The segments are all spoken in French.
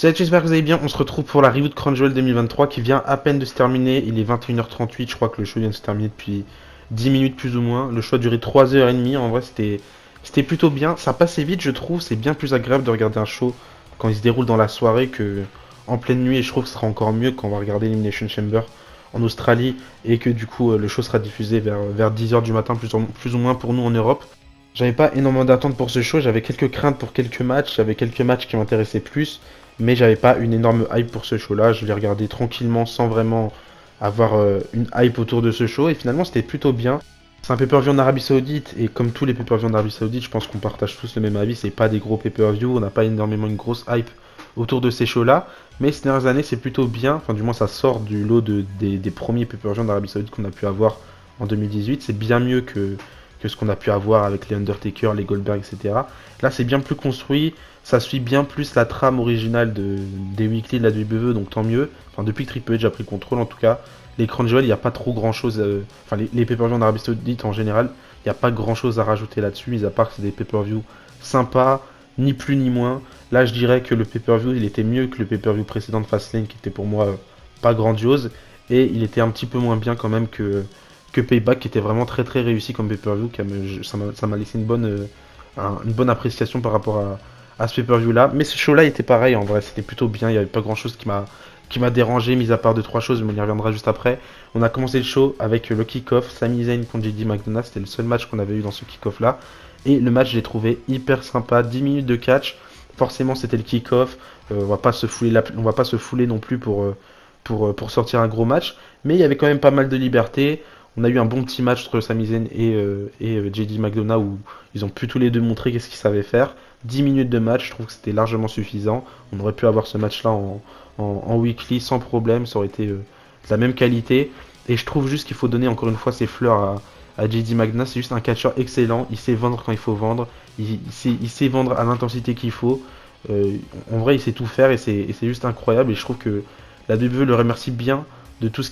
Salut, j'espère que vous allez bien. On se retrouve pour la review de Crunchyroll 2023 qui vient à peine de se terminer. Il est 21h38. Je crois que le show vient de se terminer depuis 10 minutes plus ou moins. Le show a duré 3h30. En vrai, c'était plutôt bien. Ça passait vite, je trouve. C'est bien plus agréable de regarder un show quand il se déroule dans la soirée que en pleine nuit. Et je trouve que ce sera encore mieux quand on va regarder Elimination Chamber en Australie et que du coup le show sera diffusé vers 10h du matin plus ou moins pour nous en Europe. J'avais pas énormément d'attentes pour ce show, j'avais quelques craintes pour quelques matchs, j'avais quelques matchs qui m'intéressaient plus, mais j'avais pas une énorme hype pour ce show-là. Je l'ai regardé tranquillement sans vraiment avoir une hype autour de ce show, et finalement c'était plutôt bien. C'est un pay-per-view en Arabie Saoudite, et comme tous les pay-per-views en Arabie Saoudite, je pense qu'on partage tous le même avis, c'est pas des gros pay-per-view, on n'a pas énormément une grosse hype autour de ces shows-là, mais ces dernières années c'est plutôt bien, enfin du moins ça sort du lot des premiers pay-per-views en Arabie Saoudite qu'on a pu avoir en 2018, c'est bien mieux que ce qu'on a pu avoir avec les Undertaker, les Goldberg, etc. Là, c'est bien plus construit, ça suit bien plus la trame originale des weekly de la WWE, donc tant mieux. Enfin, depuis que Triple H a pris le contrôle, en tout cas, l'écran de Joel, il n'y a pas trop grand chose. Enfin, les pay-per-views en Arabie Saoudite en général, il n'y a pas grand chose à rajouter là-dessus, mis à part que c'est des pay-per-views sympas, ni plus ni moins. Là, je dirais que le pay-per-view, il était mieux que le pay-per-view précédent de Fastlane, qui était pour moi pas grandiose, et il était un petit peu moins bien quand même que Payback, qui était vraiment très très réussi comme pay-per-view. Ça m'a laissé une bonne appréciation par rapport à ce pay-per-view là. Mais ce show là était pareil en vrai, c'était plutôt bien. Il n'y avait pas grand chose qui m'a dérangé, mis à part deux trois choses, mais on y reviendra juste après. On a commencé le show avec le kick-off, Sami Zayn contre JD McDonald, c'était le seul match qu'on avait eu dans ce kick-off là. Et le match, je l'ai trouvé hyper sympa, 10 minutes de catch. Forcément, c'était le kick-off. On va pas se fouler non plus pour sortir un gros match. Mais il y avait quand même pas mal de liberté. On a eu un bon petit match entre Sami Zayn et JD McDonough où ils ont pu tous les deux montrer qu'est-ce qu'ils savaient faire. 10 minutes de match, je trouve que c'était largement suffisant. On aurait pu avoir ce match-là en weekly sans problème, ça aurait été de la même qualité. Et je trouve juste qu'il faut donner encore une fois ses fleurs à JD McDonough. C'est juste un catcheur excellent, il sait vendre quand il faut vendre, il sait vendre à l'intensité qu'il faut. Euh, En vrai, il sait tout faire et c'est juste incroyable. Et je trouve que la WWE le remercie bien de tout ce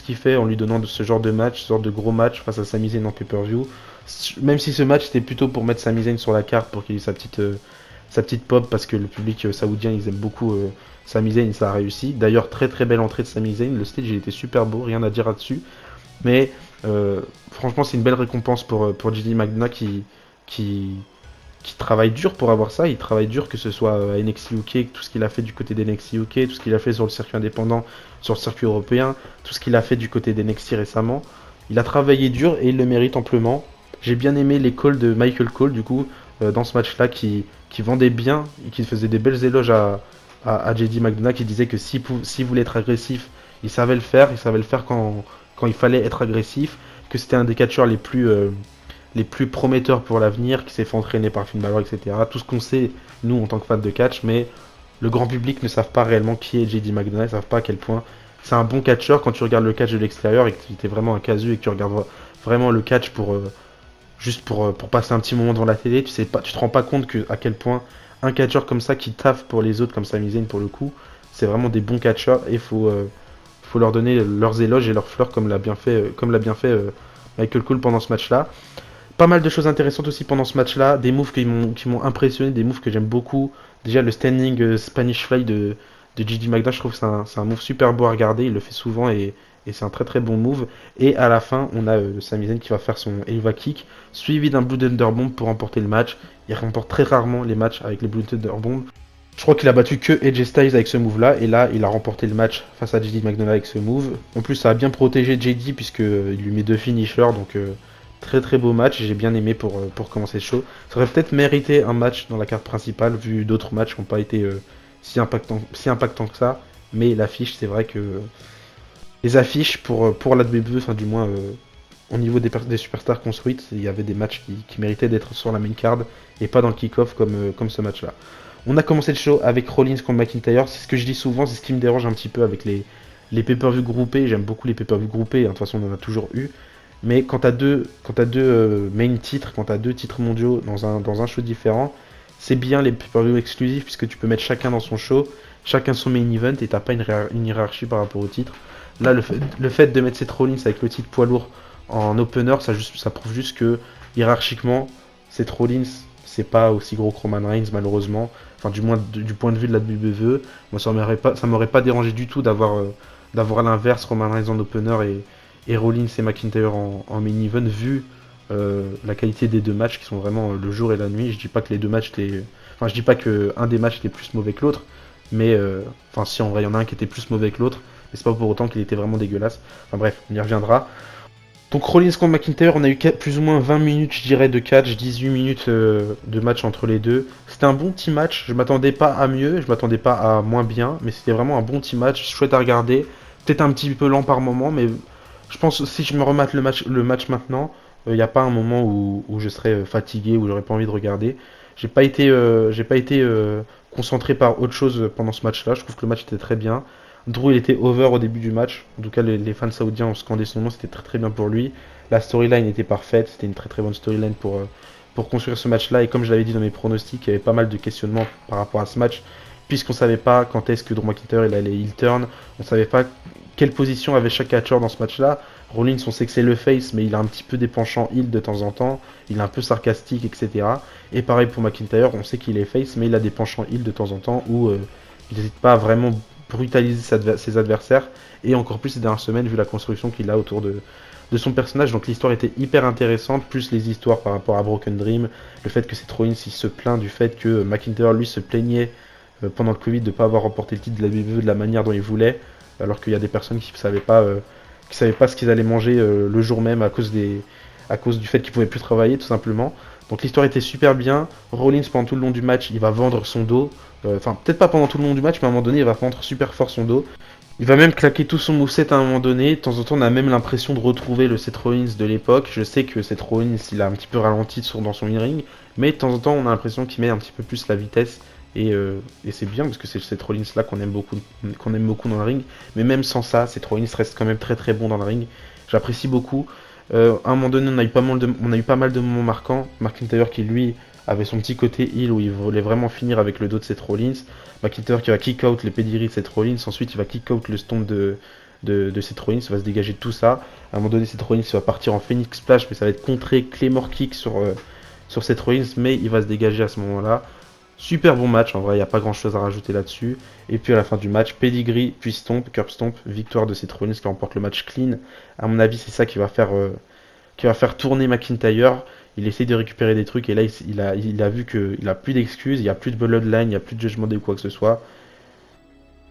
qu'il fait en lui donnant ce genre de match, ce genre de gros match face à Sami Zayn en pay-per-view. Même si ce match c'était plutôt pour mettre Sami Zayn sur la carte pour qu'il ait sa petite pop parce que le public saoudien ils aiment beaucoup Sami Zayn, ça a réussi. D'ailleurs très très belle entrée de Sami Zayn, le stage il était super beau, rien à dire là-dessus. Mais franchement c'est une belle récompense pour JD McDonough qui, qui travaille dur pour avoir ça. Il travaille dur, que ce soit à NXT UK, tout ce qu'il a fait du côté d'NXT UK, tout ce qu'il a fait sur le circuit indépendant, sur le circuit européen, tout ce qu'il a fait du côté d'NXT récemment. Il a travaillé dur et il le mérite amplement. J'ai bien aimé les calls de Michael Cole, du coup, dans ce match-là, qui vendait bien et qui faisait des belles éloges à JD McDonough, qui disait que s'il voulait être agressif, il savait le faire quand il fallait être agressif, que c'était un des catcheurs les plus prometteurs pour l'avenir, qui s'est fait entraîner par Finn Balor, etc. Tout ce qu'on sait, nous, en tant que fans de catch, mais le grand public ne savent pas réellement qui est JD McDonough, ne savent pas à quel point c'est un bon catcheur quand tu regardes le catch de l'extérieur et que tu es vraiment un casu et que tu regardes vraiment le catch pour passer un petit moment devant la télé, tu te rends pas compte à quel point un catcheur comme ça qui taffe pour les autres, comme Sami Zayn pour le coup, c'est vraiment des bons catcheurs et faut leur donner leurs éloges et leurs fleurs comme l'a bien fait Michael Cole pendant ce match-là. Pas mal de choses intéressantes aussi pendant ce match-là, des moves qui m'ont impressionné, des moves que j'aime beaucoup. Déjà le standing Spanish Fly de JD McDonough, je trouve que c'est un move super beau à regarder, il le fait souvent et c'est un très très bon move. Et à la fin, on a Sami Zayn qui va faire son Elva Kick, suivi d'un Blue Thunder Bomb pour remporter le match. Il remporte très rarement les matchs avec les Blue Thunder Bomb. Je crois qu'il a battu que AJ Styles avec ce move-là, et là, il a remporté le match face à JD McDonough avec ce move. En plus, ça a bien protégé JD puisque il lui met deux finishers, donc très très beau match, j'ai bien aimé pour commencer le show. Ça aurait peut-être mérité un match dans la carte principale, vu d'autres matchs qui n'ont pas été si impactants que ça. Mais l'affiche, c'est vrai que les affiches pour la WWE, enfin du moins au niveau des superstars construites, il y avait des matchs qui méritaient d'être sur la main card et pas dans le kick-off comme ce match-là. On a commencé le show avec Rollins contre McIntyre, c'est ce que je dis souvent, c'est ce qui me dérange un petit peu avec les pay-per-view groupés. J'aime beaucoup les pay-per-view groupés, hein, de toute façon on en a toujours eu. Mais quand t'as deux main titres, quand t'as deux titres mondiaux dans un show différent, c'est bien les pay-per-view exclusifs puisque tu peux mettre chacun dans son show, chacun son main event et t'as pas une hiérarchie par rapport au titre. Là, le fait de mettre Seth Rollins avec le titre poids lourd en opener, ça prouve juste que hiérarchiquement, Seth Rollins, c'est pas aussi gros que Roman Reigns malheureusement. enfin du moins du point de vue de la WWE. Moi ça m'aurait pas dérangé du tout d'avoir à l'inverse Roman Reigns en opener et Rollins et McIntyre en main event vu la qualité des deux matchs qui sont vraiment le jour et la nuit. Je dis pas que les deux matchs enfin je dis pas que un des matchs était plus mauvais que l'autre, mais enfin si en vrai il y en a un qui était plus mauvais que l'autre, mais c'est pas pour autant qu'il était vraiment dégueulasse. Enfin bref, on y reviendra. Donc Rollins contre McIntyre, on a eu plus ou moins 20 minutes, je dirais, de catch, 18 minutes de match entre les deux. C'était un bon petit match, je m'attendais pas à mieux, je m'attendais pas à moins bien, mais c'était vraiment un bon petit match, chouette à regarder. Peut-être un petit peu lent par moment, mais je pense que si je me remate le match maintenant, il n'y a pas un moment où je serais fatigué, où j'aurais pas envie de regarder. J'ai pas été concentré par autre chose pendant ce match-là, je trouve que le match était très bien. Drew il était over au début du match. En tout cas les fans saoudiens ont scandé son nom, c'était très très bien pour lui. La storyline était parfaite, c'était une très très bonne storyline pour construire ce match-là. Et comme je l'avais dit dans mes pronostics, il y avait pas mal de questionnements par rapport à ce match, puisqu'on savait pas quand est-ce que Drew McIntyre il allait heel turn, on savait pas quelle position avait chaque catcheur dans ce match-là. Rollins on sait que c'est le face, mais il a un petit peu des penchants heel de temps en temps, il est un peu sarcastique, etc. Et pareil pour McIntyre, on sait qu'il est face, mais il a des penchants heel de temps en temps où il n'hésite pas à vraiment brutaliser ses adversaires, et encore plus ces dernières semaines vu la construction qu'il a autour de son personnage. Donc l'histoire était hyper intéressante, plus les histoires par rapport à Broken Dream, le fait que Seth Rollins il se plaint du fait que McIntyre lui se plaignait pendant le Covid de ne pas avoir remporté le titre de la WWE de la manière dont il voulait, alors qu'il y a des personnes qui savaient pas ce qu'ils allaient manger le jour même à cause du fait qu'ils pouvaient plus travailler tout simplement. Donc l'histoire était super bien. Rollins pendant tout le long du match, il va vendre son dos. Enfin, peut-être pas pendant tout le long du match, mais à un moment donné, il va vendre super fort son dos. Il va même claquer tout son moveset à un moment donné. De temps en temps, on a même l'impression de retrouver le Seth Rollins de l'époque. Je sais que Seth Rollins, il a un petit peu ralenti dans son in-ring, mais de temps en temps, on a l'impression qu'il met un petit peu plus la vitesse. Et c'est bien parce que c'est Seth Rollins là qu'on aime beaucoup dans le ring. Mais même sans ça, Seth Rollins reste quand même très très bon dans le ring. J'apprécie beaucoup. À un moment donné, on a eu pas mal de moments marquants. McIntyre qui lui avait son petit côté heel où il voulait vraiment finir avec le dos de Seth Rollins. McIntyre qui va kick out les pédigree de Seth Rollins. Ensuite, il va kick out le stomp de Seth Rollins. Il va se dégager de tout ça. À un moment donné, Seth Rollins va partir en Phoenix Splash, mais ça va être contré Claymore Kick sur Seth Rollins. Mais il va se dégager à ce moment-là. Super bon match, en vrai, il n'y a pas grand chose à rajouter là-dessus. Et puis à la fin du match, pedigree, puis stomp, curb stomp, victoire de Seth Rollins qui remporte le match clean. À mon avis, c'est ça qui va faire tourner McIntyre. Il essaie de récupérer des trucs et là, il a vu qu'il n'a plus d'excuses, il n'y a plus de bloodline, il n'y a plus de judgment day ou quoi que ce soit.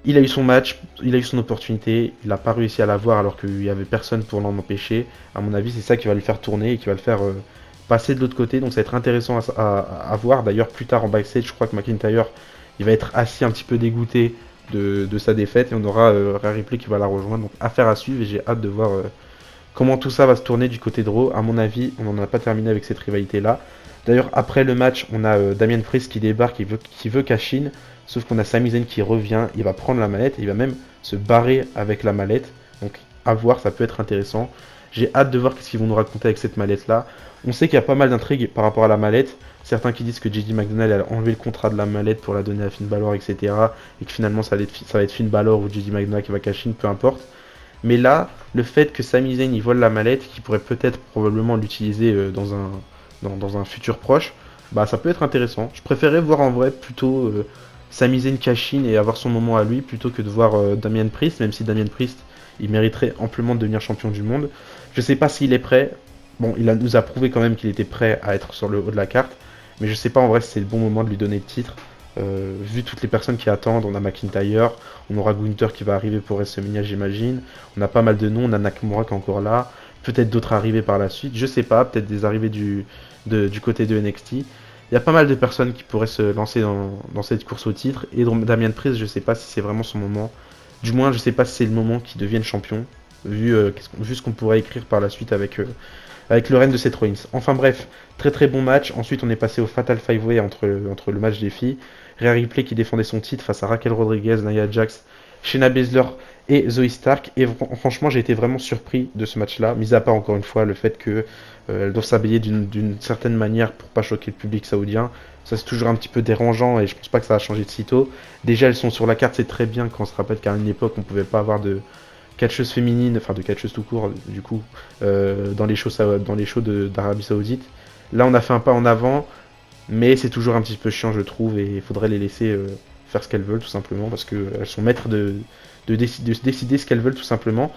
Il a eu son match, il a eu son opportunité, il n'a pas réussi à l'avoir alors qu'il n'y avait personne pour l'en empêcher. À mon avis, c'est ça qui va le faire tourner et qui va le faire passer de l'autre côté. Donc ça va être intéressant à voir. D'ailleurs, plus tard en backstage, je crois que McIntyre il va être assis un petit peu dégoûté de sa défaite et on aura Rhea Ripley qui va la rejoindre. Donc affaire à suivre et j'ai hâte de voir comment tout ça va se tourner du côté de Raw. À mon avis, on n'en a pas terminé avec cette rivalité-là. D'ailleurs, après le match, on a Damien Priest qui débarque, qui veut cash in. Sauf qu'on a Sami Zayn qui revient, il va prendre la mallette, et il va même se barrer avec la mallette. Donc à voir, ça peut être intéressant. J'ai hâte de voir ce qu'ils vont nous raconter avec cette mallette-là. On sait qu'il y a pas mal d'intrigues par rapport à la mallette. Certains qui disent que JD McDonald a enlevé le contrat de la mallette pour la donner à Finn Balor, etc. Et que finalement ça va être Finn Balor ou JD McDonald qui va cash in, peu importe. Mais là, le fait que Sami Zayn il vole la mallette, qui pourrait peut-être probablement l'utiliser dans un futur proche, bah ça peut être intéressant. Je préférais voir en vrai plutôt Sami Zayn cash in et avoir son moment à lui plutôt que de voir Damien Priest, même si Damien Priest il mériterait amplement de devenir champion du monde. Je sais pas s'il est prêt. Bon, nous a prouvé quand même qu'il était prêt à être sur le haut de la carte, mais je sais pas en vrai si c'est le bon moment de lui donner le titre. Vu toutes les personnes qui attendent, on a McIntyre, on aura Gunther qui va arriver pour WrestleMania j'imagine, on a pas mal de noms, on a Nakamura qui est encore là, peut-être d'autres arrivées par la suite, je sais pas, peut-être des arrivées du côté de NXT. Il y a pas mal de personnes qui pourraient se lancer dans cette course au titre, et Damien Priest, je sais pas si c'est vraiment son moment, du moins je sais pas si c'est le moment qu'il devienne champion, vu ce qu'on pourrait écrire par la suite avec le règne de Seth Rollins. Enfin bref, très très bon match. Ensuite on est passé au Fatal 5-Way entre le match des filles. Rhea Ripley qui défendait son titre face à Raquel Rodriguez, Nia Jax, Shayna Baszler et Zoe Stark. Et franchement j'ai été vraiment surpris de ce match-là, mis à part encore une fois le fait que elles doivent s'habiller d'une certaine manière pour pas choquer le public saoudien. Ça c'est toujours un petit peu dérangeant et je pense pas que ça va changer de sitôt. Déjà elles sont sur la carte, c'est très bien quand on se rappelle qu'à une époque on pouvait pas avoir de catcheuse féminine, enfin de catcheuse tout court du coup, dans les shows d'Arabie Saoudite. Là on a fait un pas en avant. Mais c'est toujours un petit peu chiant, je trouve, et il faudrait les laisser faire ce qu'elles veulent, tout simplement, parce qu'elles sont maîtres de décider ce qu'elles veulent, tout simplement.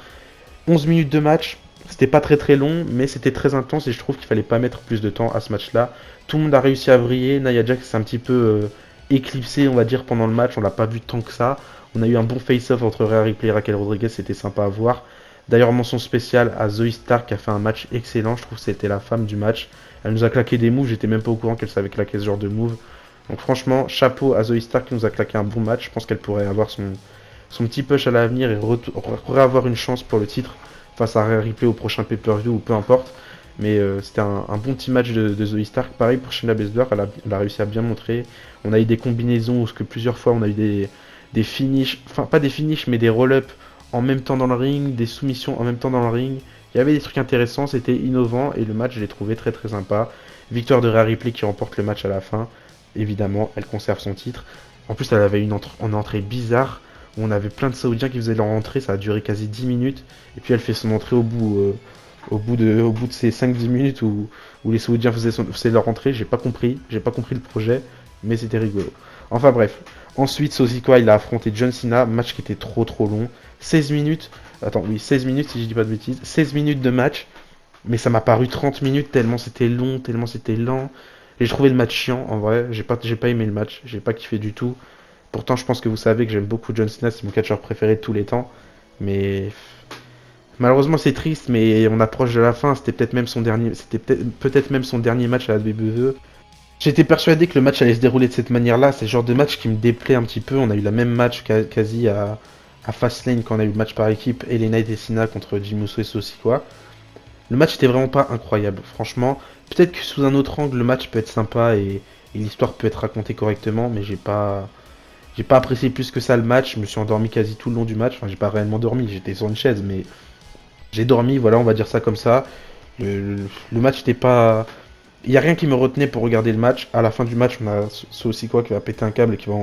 11 minutes de match, c'était pas très très long, mais c'était très intense, et je trouve qu'il fallait pas mettre plus de temps à ce match-là. Tout le monde a réussi à briller, Nia Jax s'est un petit peu éclipsé, on va dire, pendant le match, on l'a pas vu tant que ça. On a eu un bon face-off entre Rhea Ripley et Raquel Rodriguez, c'était sympa à voir. D'ailleurs, mention spéciale à Zoe Stark qui a fait un match excellent, je trouve que c'était la femme du match. Elle nous a claqué des moves, j'étais même pas au courant qu'elle savait claquer ce genre de move. Donc franchement, chapeau à Zoe Stark qui nous a claqué un bon match. Je pense qu'elle pourrait avoir son petit push à l'avenir et avoir une chance pour le titre face à Rhea Ripley au prochain pay-per-view ou peu importe. Mais c'était un bon petit match de Zoe Stark. Pareil pour Shayna Baszler, elle a réussi à bien montrer. On a eu des combinaisons où que plusieurs fois on a eu des finishes, enfin pas des finishes mais des roll-ups en même temps dans le ring, des soumissions en même temps dans le ring. Il y avait des trucs intéressants, c'était innovant et le match je l'ai trouvé très très sympa. Victoire de Rhea Ripley qui remporte le match à la fin. Évidemment, elle conserve son titre. En plus, elle avait une entrée bizarre où on avait plein de Saoudiens qui faisaient leur entrée, ça a duré quasi 10 minutes. Et puis elle fait son entrée au bout de ces 5-10 minutes où les Saoudiens faisaient leur entrée. J'ai pas compris le projet, mais c'était rigolo. Enfin bref. Ensuite, Sosikoa, il a affronté John Cena, match qui était trop trop long. 16 minutes, attends, oui, 16 minutes si je dis pas de bêtises. 16 minutes de match, mais ça m'a paru 30 minutes tellement c'était long, tellement c'était lent. Et j'ai trouvé le match chiant en vrai, j'ai pas aimé le match, j'ai pas kiffé du tout. Pourtant, je pense que vous savez que j'aime beaucoup John Cena, c'est mon catcheur préféré de tous les temps. Mais malheureusement, c'est triste, mais on approche de la fin. C'était peut-être même son dernier, c'était peut-être même son dernier match à la WWE. J'étais persuadé que le match allait se dérouler de cette manière-là. C'est le genre de match qui me déplaît un petit peu. On a eu la même match quasi à Fastlane quand on a eu le match par équipe LA Knight et Cena contre Jimmy Uso et Sikoa. Le match était vraiment pas incroyable, franchement. Peut-être que sous un autre angle, le match peut être sympa et l'histoire peut être racontée correctement, mais j'ai pas apprécié plus que ça le match. Je me suis endormi quasi tout le long du match. Enfin, j'ai pas réellement dormi, j'étais sur une chaise, mais j'ai dormi. Voilà, on va dire ça comme ça. Le match n'était pas. Il y a rien qui me retenait pour regarder le match. À la fin du match, on a Sikoa qui va péter un câble et qui va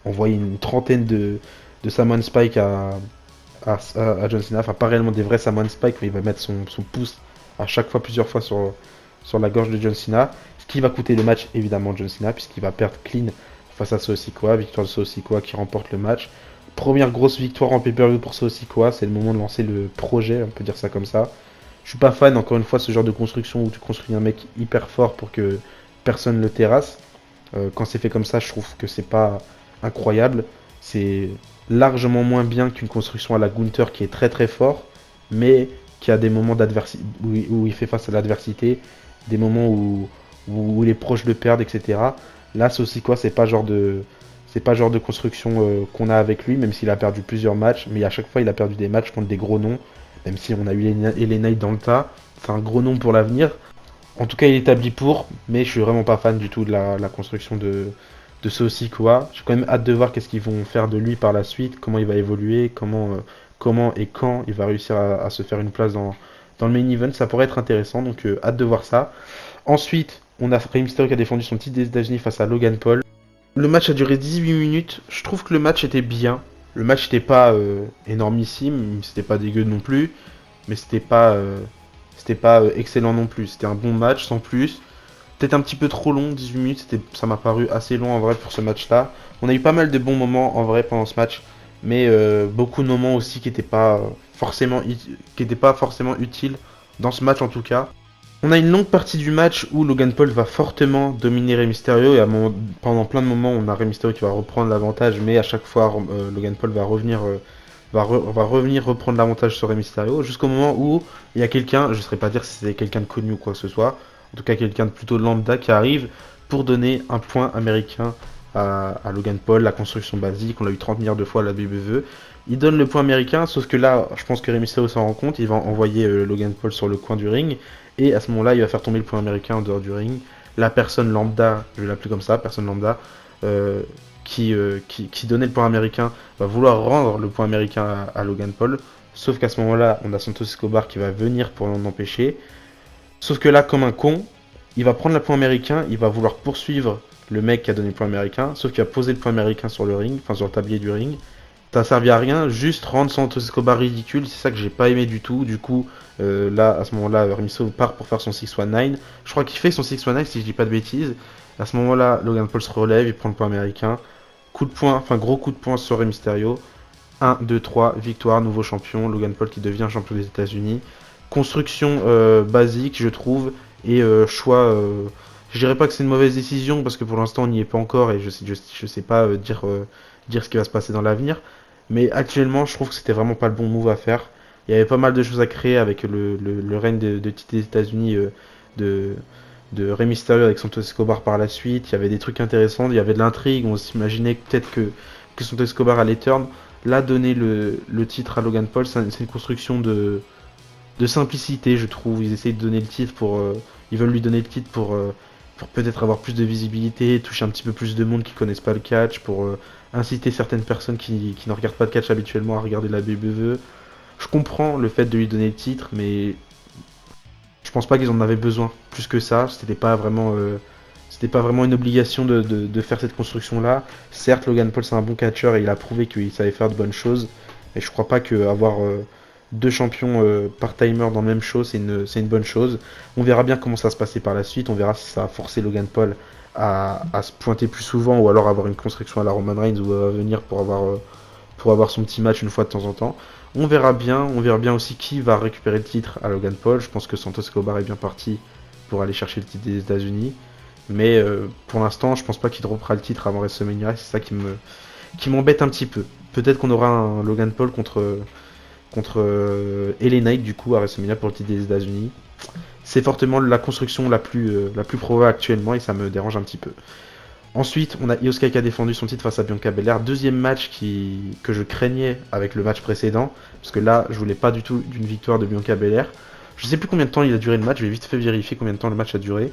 envoyer une trentaine de Samoan Spike à John Cena. Enfin, pas réellement des vrais Samoan Spike, mais il va mettre son pouce à chaque fois, plusieurs fois sur la gorge de John Cena. Ce qui va coûter le match, évidemment, John Cena, puisqu'il va perdre clean face à Sikoa. Victoire de Sikoa qui remporte le match. Première grosse victoire en pay-per-view pour Sikoa. C'est le moment de lancer le projet, on peut dire ça comme ça. Je suis pas fan, encore une fois, ce genre de construction où tu construis un mec hyper fort pour que personne le terrasse. Quand c'est fait comme ça, je trouve que c'est pas incroyable. C'est largement moins bien qu'une construction à la Gunther qui est très très fort, mais qui a des moments d'adversité où il fait face à l'adversité, des moments où il est proche de perdre, etc. Là, c'est aussi quoi, c'est pas genre de construction qu'on a avec lui, même s'il a perdu plusieurs matchs, mais à chaque fois il a perdu des matchs contre des gros noms, même si on a eu LA Knight dans le tas, c'est un gros nom pour l'avenir. En tout cas, il est établi pour, mais je suis vraiment pas fan du tout de la construction de Sikoa. J'ai quand même hâte de voir qu'est-ce qu'ils vont faire de lui par la suite, comment il va évoluer, comment et quand il va réussir à se faire une place dans le main event. Ça pourrait être intéressant, donc hâte de voir ça. Ensuite, on a Rey Mysterio qui a défendu son titre des États-Unis face à Logan Paul. Le match a duré 18 minutes. Je trouve que le match était bien. Le match n'était pas énormissime, c'était pas dégueu non plus, mais c'était pas excellent non plus. C'était un bon match sans plus. Peut-être un petit peu trop long, 18 minutes, ça m'a paru assez long en vrai pour ce match-là. On a eu pas mal de bons moments en vrai pendant ce match, mais beaucoup de moments aussi qui n'étaient pas forcément utiles dans ce match en tout cas. On a une longue partie du match où Logan Paul va fortement dominer Rey Mysterio et pendant plein de moments on a Rey Mysterio qui va reprendre l'avantage, mais à chaque fois Logan Paul va revenir reprendre l'avantage sur Rey Mysterio jusqu'au moment où il y a quelqu'un, je ne saurais pas dire si c'est quelqu'un de connu ou quoi que ce soit, en tout cas quelqu'un de plutôt lambda qui arrive pour donner un point américain à Logan Paul, la construction basique, on l'a eu 30 milliards de fois à la WWE. Il donne le point américain, sauf que là, je pense que Rey Mysterio s'en rend compte, il va envoyer Logan Paul sur le coin du ring, et à ce moment-là, il va faire tomber le point américain en dehors du ring. La personne lambda, je vais l'appeler comme ça, personne lambda, qui donnait le point américain, va vouloir rendre le point américain à Logan Paul, sauf qu'à ce moment-là, on a Santos Escobar qui va venir pour l'en empêcher. Sauf que là, comme un con, il va prendre le point américain, il va vouloir poursuivre le mec qui a donné le point américain, sauf qu'il va poser le point américain sur le ring, enfin sur le tablier du ring. ça a servi à rien, juste rendre Santos Escobar ridicule, c'est ça que j'ai pas aimé du tout. Du coup, là, à ce moment-là, Remiso part pour faire son 619. Je crois qu'il fait son 619 si je dis pas de bêtises. À ce moment-là, Logan Paul se relève, il prend le point américain. Coup de poing, enfin gros coup de poing sur Rey Mysterio. 1, 2, 3, victoire, nouveau champion. Logan Paul qui devient champion des États-Unis. Construction basique, je trouve, et choix. Je dirais pas que c'est une mauvaise décision parce que pour l'instant on n'y est pas encore et je sais pas dire ce qui va se passer dans l'avenir. Mais actuellement, je trouve que c'était vraiment pas le bon move à faire. Il y avait pas mal de choses à créer avec le règne de titre des États-Unis de, de Rey Mysterio avec Santos Escobar par la suite. Il y avait des trucs intéressants, il y avait de l'intrigue. On s'imaginait peut-être que Santos Escobar allait turn. Là, donner le titre à Logan Paul, c'est une construction de simplicité, je trouve. Ils essayent de donner le titre pour. Ils veulent lui donner le titre pour peut-être avoir plus de visibilité, toucher un petit peu plus de monde qui connaissent pas le catch, pour inciter certaines personnes qui ne regardent pas de catch habituellement à regarder la WWE. Je comprends le fait de lui donner le titre, mais je pense pas qu'ils en avaient besoin plus que ça. C'était pas vraiment une obligation de faire cette construction-là. Certes, Logan Paul c'est un bon catcheur et il a prouvé qu'il savait faire de bonnes choses. Et je crois pas qu'avoir deux champions par timer dans le même show, c'est une bonne chose. On verra bien comment ça va se passer par la suite. On verra si ça a forcé Logan Paul à se pointer plus souvent ou alors avoir une construction à la Roman Reigns ou à venir pour avoir son petit match une fois de temps en temps. On verra bien aussi qui va récupérer le titre à Logan Paul. Je pense que Santos Escobar est bien parti pour aller chercher le titre des États-Unis. Mais pour l'instant, je pense pas qu'il droppera le titre avant WrestleMania. C'est ça qui m'embête un petit peu. Peut-être qu'on aura un Logan Paul contre LA Knight du coup à WrestleMania pour le titre des États-Unis. C'est fortement la construction la plus probable actuellement et ça me dérange un petit peu. Ensuite, on a Io Sky qui a défendu son titre face à Bianca Belair. Deuxième match que je craignais avec le match précédent. Parce que là, je voulais pas du tout d'une victoire de Bianca Belair. Je sais plus combien de temps il a duré le match. Je vais vite fait vérifier combien de temps le match a duré.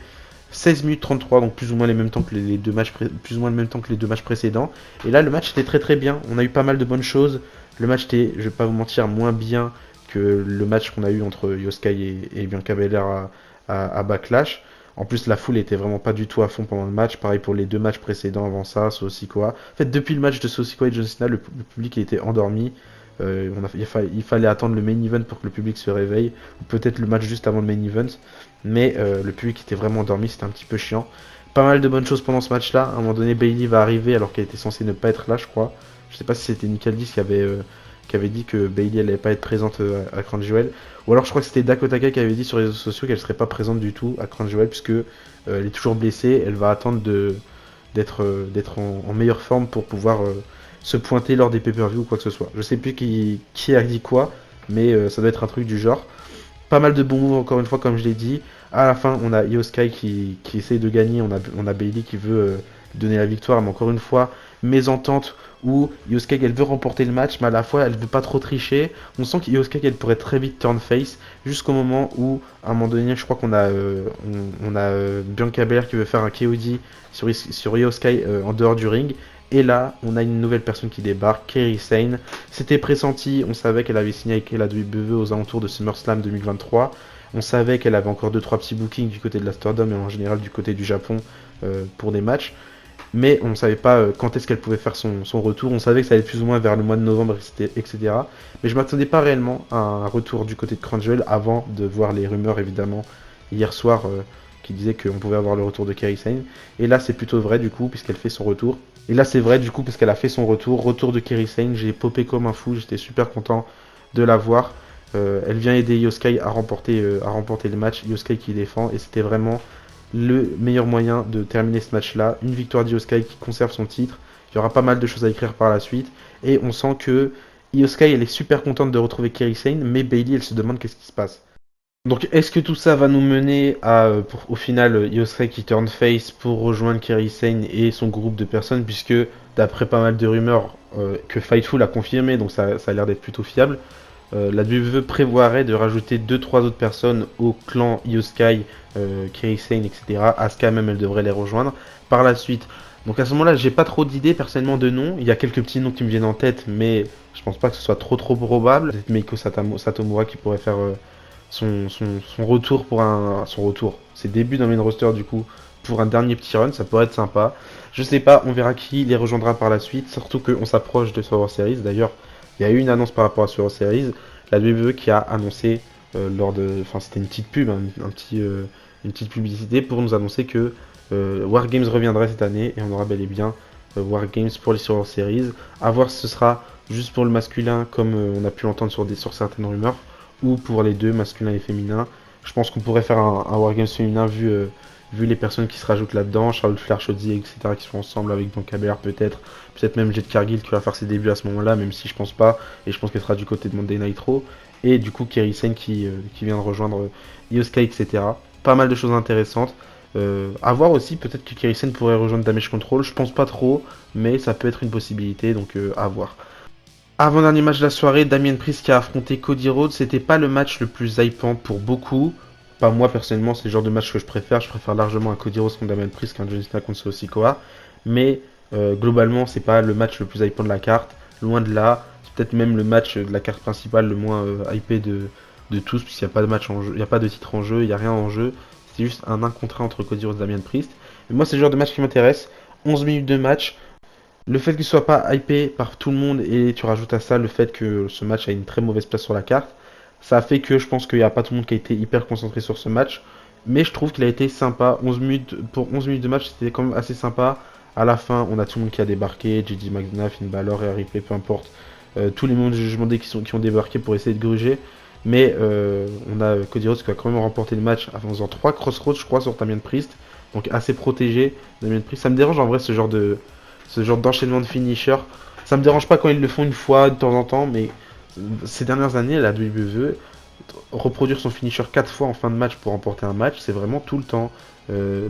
16 minutes 33, donc plus ou moins les mêmes temps que les deux matchs plus ou moins le même temps que les deux matchs précédents. Et là, le match était très très bien. On a eu pas mal de bonnes choses. Le match était, je vais pas vous mentir, moins bien que le match qu'on a eu entre Io Sky et Bianca Belair à Backlash. En plus, la foule était vraiment pas du tout à fond pendant le match. Pareil pour les deux matchs précédents avant ça, Sosikoa. En fait, depuis le match de Sosikoa et John Cena, le public était endormi. Il fallait attendre le main event pour que le public se réveille. Ou peut-être le match juste avant le main event. Mais le public était vraiment endormi, c'était un petit peu chiant. Pas mal de bonnes choses pendant ce match-là. À un moment donné, Bayley va arriver alors qu'elle était censée ne pas être là, je crois. Je sais pas si c'était Nick Aldis qui avait dit que Bayley allait pas être présente à Crunchyroll. Ou alors je crois que c'était Dakota Kai qui avait dit sur les réseaux sociaux qu'elle serait pas présente du tout à Crunchyroll puisque elle est toujours blessée. Elle va attendre d'être en meilleure forme pour pouvoir se pointer lors des pay-per-view ou quoi que ce soit. Je sais plus qui a dit quoi, mais ça doit être un truc du genre. Pas mal de bons moves encore une fois comme je l'ai dit. À la fin on a Io Sky qui essaye de gagner, on a Bayley qui veut donner la victoire, mais encore une fois, mésentente où Io Sky elle veut remporter le match, mais à la fois elle veut pas trop tricher. On sent qu'Io Sky elle pourrait très vite turn face, jusqu'au moment où, à un moment donné, je crois qu'on a, Bianca Belair qui veut faire un KOD sur Io Sky en dehors du ring. Et là, on a une nouvelle personne qui débarque, Kairi Sane. C'était pressenti, on savait qu'elle avait signé avec la WWE aux alentours de SummerSlam 2023. On savait qu'elle avait encore 2-3 petits bookings du côté de la Stardom et en général du côté du Japon pour des matchs. Mais on ne savait pas quand est-ce qu'elle pouvait faire son retour. On savait que ça allait plus ou moins vers le mois de novembre, etc. Mais je m'attendais pas réellement à un retour du côté de Crunchyroll avant de voir les rumeurs évidemment hier soir qui disaient qu'on pouvait avoir le retour de Kairi Sane. Et là c'est plutôt vrai du coup puisqu'elle fait son retour. Et là c'est vrai du coup parce qu'elle a fait son retour de Kairi Sane. J'ai popé comme un fou, j'étais super content de la voir. Elle vient aider Io Sky à remporter le match. Io Sky qui défend et c'était vraiment le meilleur moyen de terminer ce match-là. Une victoire d'Io Sky qui conserve son titre. Il y aura pas mal de choses à écrire par la suite. Et on sent que Io Sky, elle est super contente de retrouver Kairi Sane, mais Bayley, elle se demande qu'est-ce qui se passe. Donc est-ce que tout ça va nous mener à, au final, Io Sky qui turn face pour rejoindre Kairi Sane et son groupe de personnes, puisque d'après pas mal de rumeurs que Fightful a confirmé, donc ça a l'air d'être plutôt fiable, la WWE prévoirait de rajouter 2-3 autres personnes au clan Io Sky, Kairi Sane, etc. Asuka même, elle devrait les rejoindre par la suite. Donc à ce moment-là, j'ai pas trop d'idées personnellement de noms. Il y a quelques petits noms qui me viennent en tête, mais je pense pas que ce soit trop probable. Peut-être Meiko Satomura qui pourrait faire son retour ses débuts dans le main roster du coup pour un dernier petit run, ça pourrait être sympa. Je sais pas, on verra qui les rejoindra par la suite, surtout qu'on s'approche de Survivor Series. D'ailleurs, il y a eu une annonce par rapport à Survivor Series, la WWE qui a annoncé enfin c'était une petite pub, hein, une petite publicité pour nous annoncer que War Games reviendrait cette année et on aura bel et bien War Games pour les Survivor Series. À voir si ce sera juste pour le masculin comme on a pu l'entendre sur certaines rumeurs ou pour les deux, masculin et féminin. Je pense qu'on pourrait faire un War Games féminin vu les personnes qui se rajoutent là-dedans, Charlotte Flair, Shotzi, etc. qui sont ensemble avec Bianca Belair peut-être même Jade Cargill qui va faire ses débuts à ce moment-là, même si je pense pas, et je pense qu'elle sera du côté de Monday Nitro, et du coup Kairi Sane qui vient de rejoindre Io Sky, etc. Pas mal de choses intéressantes. À voir aussi, peut-être que Kairi Sane pourrait rejoindre Damage Control, je pense pas trop, mais ça peut être une possibilité, donc à voir. Avant-dernier match de la soirée, Damien Priest qui a affronté Cody Rhodes, c'était pas le match le plus hypant pour beaucoup. Pas moi personnellement, c'est le genre de match que je préfère largement un Cody Rhodes contre Damien Priest qu'un John Cena contre Solo Sikoa. Mais globalement, c'est pas le match le plus hypant de la carte, loin de là. C'est peut-être même le match de la carte principale le moins hypé de tous, puisqu'il n'y a pas de match en jeu, il n'y a pas de titre en jeu, il n'y a rien en jeu. C'est juste un 1 contre 1 entre Cody Rhodes et Damien Priest. Et moi, c'est le genre de match qui m'intéresse. 11 minutes de match. Le fait qu'il soit pas hypé par tout le monde et tu rajoutes à ça le fait que ce match a une très mauvaise place sur la carte, ça a fait que je pense qu'il n'y a pas tout le monde qui a été hyper concentré sur ce match. Mais je trouve qu'il a été sympa. 11 minutes, pour 11 minutes de match, c'était quand même assez sympa. À la fin, on a tout le monde qui a débarqué. JD McDonough, Finn Balor et Harry Play, peu importe. Tous les membres du jugement qui ont débarqué pour essayer de gruger. Mais on a Cody Rhodes qui a quand même remporté le match en faisant 3 crossroads, je crois, sur Damien Priest. Donc assez protégé, Damien Priest. Ça me dérange en vrai ce genre d'enchaînement de finisher. Ça me dérange pas quand ils le font une fois de temps en temps, mais ces dernières années, la WWE, reproduire son finisher 4 fois en fin de match pour remporter un match, c'est vraiment tout le temps.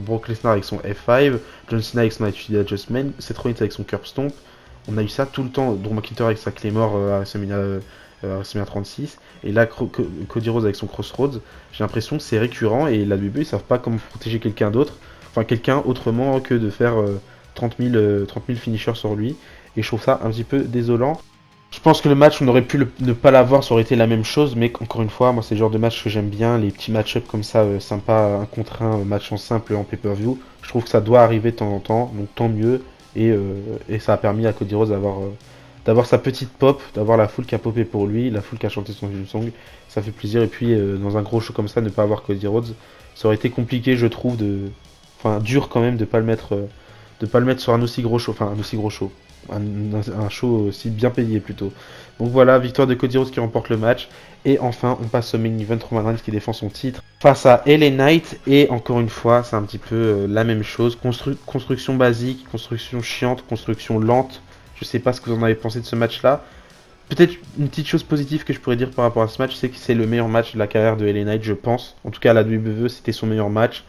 Brock Lesnar avec son F5, John Cena avec son Attitude Adjustment, Seth Rollins avec son Curb Stomp. On a eu ça tout le temps. Drew McIntyre avec sa Claymore à WrestleMania 36. Et là, Cody Rhodes avec son Crossroads. J'ai l'impression que c'est récurrent et la WWE, ils savent pas comment protéger quelqu'un d'autre. Enfin, quelqu'un autrement que de faire 30 000 finishers sur lui. Et je trouve ça un petit peu désolant. Je pense que le match, on aurait pu ne pas l'avoir, ça aurait été la même chose, mais encore une fois, moi c'est le genre de match que j'aime bien, les petits match-up comme ça, sympa, un contre un, match en simple en pay-per-view. Je trouve que ça doit arriver de temps en temps, donc tant mieux. Et ça a permis à Cody Rhodes d'avoir sa petite pop, d'avoir la foule qui a popé pour lui, la foule qui a chanté son song. Ça fait plaisir. Et puis dans un gros show comme ça, ne pas avoir Cody Rhodes, ça aurait été compliqué, je trouve, enfin dur quand même de pas le mettre, sur un aussi gros show, enfin un aussi gros show. Un show aussi bien payé plutôt. Donc voilà, victoire de Cody Rhodes qui remporte le match. Et enfin, on passe au main event, Roman Reigns qui défend son titre face à LA Knight. Et encore une fois, c'est un petit peu la même chose. Construction basique, construction chiante, construction lente. Je sais pas ce que vous en avez pensé de ce match-là. Peut-être une petite chose positive que je pourrais dire par rapport à ce match, c'est que c'est le meilleur match de la carrière de LA Knight, je pense. En tout cas, à la WWE, c'était son meilleur match.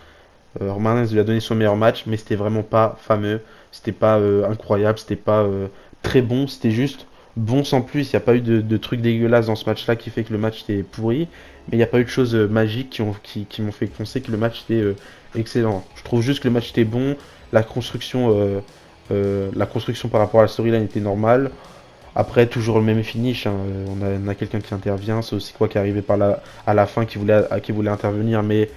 Roman Reigns lui a donné son meilleur match, mais c'était vraiment pas fameux. C'était pas incroyable, c'était pas très bon, c'était juste bon sans plus. Il n'y a pas eu de trucs dégueulasses dans ce match-là qui fait que le match était pourri, mais il n'y a pas eu de choses magiques qui m'ont fait penser que le match était excellent. Je trouve juste que le match était bon, la construction par rapport à la storyline était normale. Après, toujours le même finish, hein. On a quelqu'un qui intervient, c'est aussi quoi qui est arrivé à la fin qui voulait intervenir, mais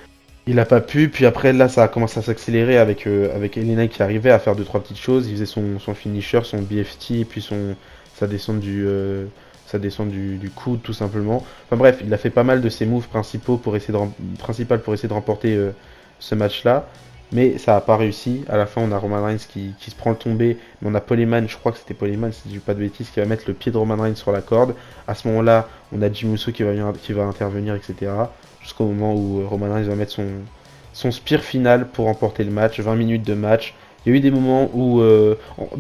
il a pas pu, puis après là ça a commencé à s'accélérer avec Elena qui arrivait à faire 2-3 petites choses. Il faisait son finisher, son BFT, et puis sa descente du coude tout simplement. Enfin bref, il a fait pas mal de ses moves principaux pour essayer de remporter ce match-là. Mais ça n'a pas réussi. À la fin, on a Roman Reigns qui se prend le tombé. Mais on a Paul Heyman, je crois que c'était Paul Heyman, si je dis pas de bêtises, qui va mettre le pied de Roman Reigns sur la corde. À ce moment-là, on a Jimmy Uso qui va intervenir, etc. Jusqu'au moment où Roman Reigns va mettre son spear final pour remporter le match. 20 minutes de match. Il y a eu des moments où,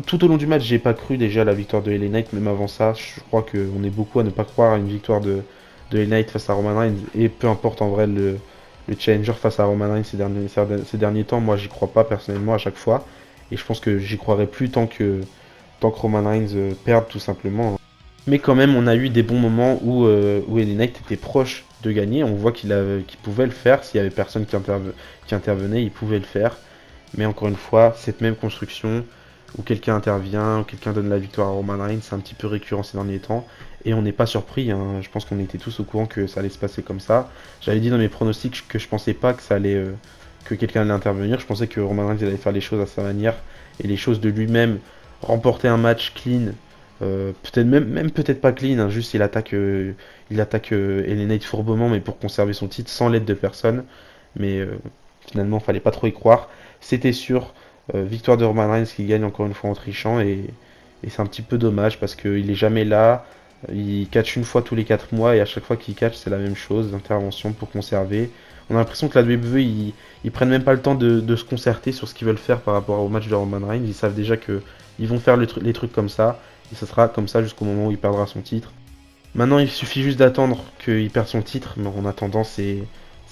tout au long du match, j'ai pas cru déjà à la victoire de LA Knight. Même avant ça, je crois qu'on est beaucoup à ne pas croire à une victoire de LA Knight face à Roman Reigns. Et peu importe en vrai le challenger face à Roman Reigns ces derniers temps, moi j'y crois pas personnellement à chaque fois. Et je pense que j'y croirai plus tant que Roman Reigns perde tout simplement. Mais quand même, on a eu des bons moments où LA Knight était proche de gagner. On voit qu'il pouvait le faire. S'il y avait personne qui intervenait, il pouvait le faire. Mais encore une fois, cette même construction où quelqu'un intervient, où quelqu'un donne la victoire à Roman Reigns, c'est un petit peu récurrent ces derniers temps. Et on n'est pas surpris, hein. Je pense qu'on était tous au courant que ça allait se passer comme ça. J'avais dit dans mes pronostics que je pensais pas que que quelqu'un allait intervenir. Je pensais que Roman Reigns allait faire les choses à sa manière et les choses de lui-même, remporter un match clean, peut-être même peut-être pas clean, hein, juste il attaque LA Knight fourbement, mais pour conserver son titre sans l'aide de personne. Mais finalement, fallait pas trop y croire. C'était sûr, victoire de Roman Reigns qui gagne encore une fois en trichant et c'est un petit peu dommage parce qu'il est jamais là. Il catch une fois tous les 4 mois et à chaque fois qu'il catch, c'est la même chose, l'intervention pour conserver. On a l'impression que la WWE, ils prennent même pas le temps de se concerter sur ce qu'ils veulent faire par rapport au match de Roman Reigns. Ils savent déjà que ils vont faire les trucs comme ça et ça sera comme ça jusqu'au moment où il perdra son titre. Maintenant, il suffit juste d'attendre qu'il perde son titre, mais en attendant, c'est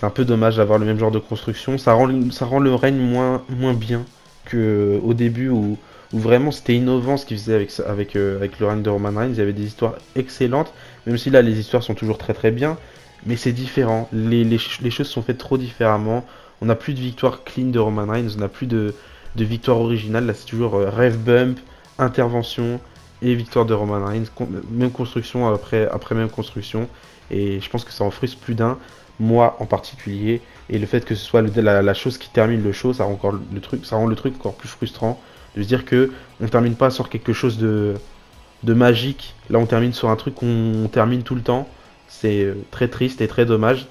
un peu dommage d'avoir le même genre de construction. Ça rend le règne moins bien qu'au début où vraiment c'était innovant ce qu'il faisait avec le règne de Roman Reigns. Il y avait des histoires excellentes, même si là les histoires sont toujours très très bien, mais c'est différent. Les choses sont faites trop différemment. On n'a plus de victoire clean de Roman Reigns, on n'a plus de victoire originale. Là, c'est toujours rêve bump, intervention et victoire de Roman Reigns. Même construction après même construction. Et je pense que ça en frustre plus d'un, moi en particulier. Et le fait que ce soit la chose qui termine le show, ça rend le truc encore plus frustrant. De se dire que on termine pas sur quelque chose de magique. Là, on termine sur un truc qu'on termine tout le temps. C'est très triste et très dommage.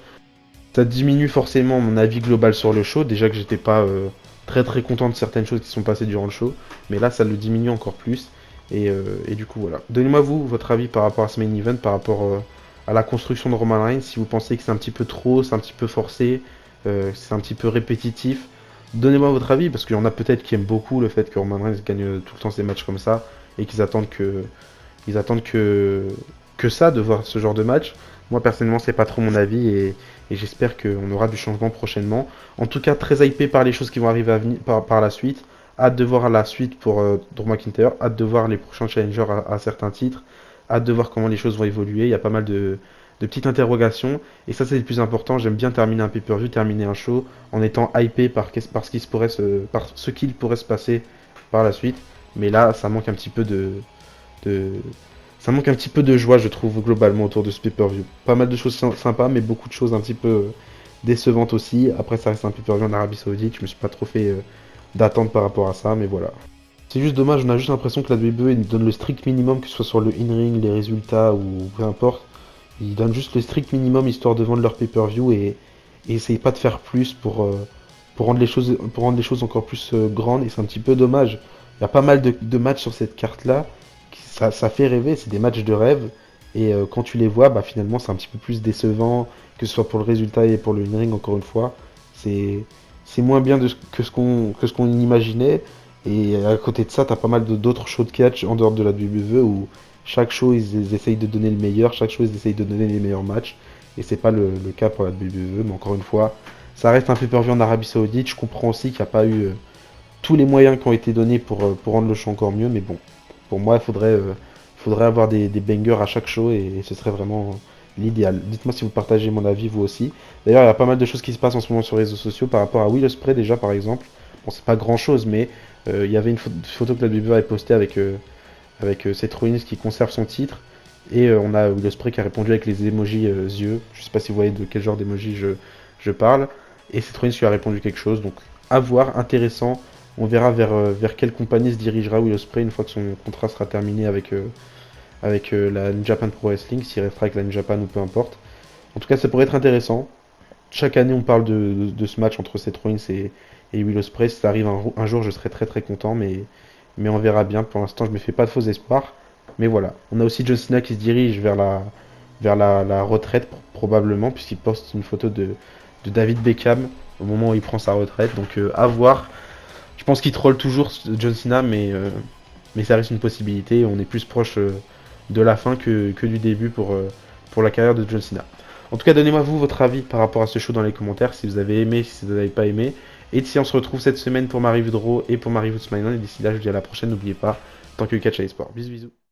Ça diminue forcément mon avis global sur le show. Déjà que j'étais pas très très content de certaines choses qui sont passées durant le show. Mais là, ça le diminue encore plus. Et du coup, voilà. Donnez-moi, vous, votre avis par rapport à ce main event, par rapport à la construction de Roman Reigns. Si vous pensez que c'est un petit peu trop, c'est un petit peu forcé, c'est un petit peu répétitif. Donnez-moi votre avis, parce qu'il y en a peut-être qui aiment beaucoup le fait que Roman Reigns gagne tout le temps ses matchs comme ça, et qu'ils attendent que ça, de voir ce genre de match. Moi, personnellement, c'est pas trop mon avis, et j'espère qu'on aura du changement prochainement. En tout cas, très hypé par les choses qui vont arriver par la suite. Hâte de voir la suite pour Drew McIntyre, hâte de voir les prochains challengers à certains titres, hâte de voir comment les choses vont évoluer. Il y a pas mal de petites interrogations, et ça c'est le plus important. J'aime bien terminer un pay-per-view, terminer un show en étant hypé par ce qu'il pourrait se passer par la suite. Mais là, ça manque un petit peu de ça manque un petit peu de joie, je trouve, globalement autour de ce pay-per-view. Pas mal de choses sympas, mais beaucoup de choses un petit peu décevantes aussi. Après, ça reste un pay-per-view en Arabie Saoudite, je me suis pas trop fait d'attente par rapport à ça, mais voilà. C'est juste dommage, on a juste l'impression que la WWE nous donne le strict minimum, que ce soit sur le in-ring, les résultats ou peu importe. Ils donnent juste le strict minimum histoire de vendre leur pay-per-view et essayent pas de faire plus pour rendre les choses encore plus grandes, et c'est un petit peu dommage. Il y a pas mal de matchs sur cette carte-là, ça fait rêver, c'est des matchs de rêve, et quand tu les vois, bah finalement c'est un petit peu plus décevant, que ce soit pour le résultat et pour le in-ring encore une fois. C'est moins bien que ce qu'on imaginait. Et à côté de ça, t'as pas mal d'autres shows de catch en dehors de la WWE où chaque show ils essayent de donner le meilleur, chaque show ils essayent de donner les meilleurs matchs. Et c'est pas le cas pour la WWE, mais encore une fois, ça reste un pay-per-view en Arabie Saoudite. Je comprends aussi qu'il n'y a pas eu tous les moyens qui ont été donnés pour rendre le show encore mieux, mais bon, pour moi, faudrait avoir des bangers à chaque show et ce serait vraiment l'idéal. Dites-moi si vous partagez mon avis, vous aussi. D'ailleurs, il y a pas mal de choses qui se passent en ce moment sur les réseaux sociaux par rapport à Will Ospreay déjà, par exemple. Bon, c'est pas grand chose, mais il y avait une photo que la WWE avait postée avec Seth Rollins qui conserve son titre. Et on a Will Ospreay qui a répondu avec les emojis yeux. Je sais pas si vous voyez de quel genre d'emoji je parle. Et Seth Rollins lui a répondu quelque chose. Donc, à voir, intéressant. On verra vers quelle compagnie se dirigera Will Ospreay une fois que son contrat sera terminé avec la New Japan Pro Wrestling, s'il restera avec la New Japan ou peu importe. En tout cas, ça pourrait être intéressant. Chaque année, on parle de ce match entre Seth Rollins et Will Ospreay. Si ça arrive un jour, je serai très très content, mais on verra bien. Pour l'instant, je me fais pas de faux espoirs. Mais voilà. On a aussi John Cena qui se dirige vers la retraite, probablement, puisqu'il poste une photo de David Beckham au moment où il prend sa retraite. Donc, à voir. Je pense qu'il troll toujours John Cena, mais ça reste une possibilité. On est plus proche de la fin que du début pour la carrière de John Cena. En tout cas, donnez-moi vous votre avis par rapport à ce show dans les commentaires, si vous avez aimé, si vous n'avez pas aimé. Et si on se retrouve cette semaine pour ma review de Raw et pour ma review de SmackDown. Et d'ici là, je vous dis à la prochaine. N'oubliez pas, tant que catch à sport. Bisous bisous.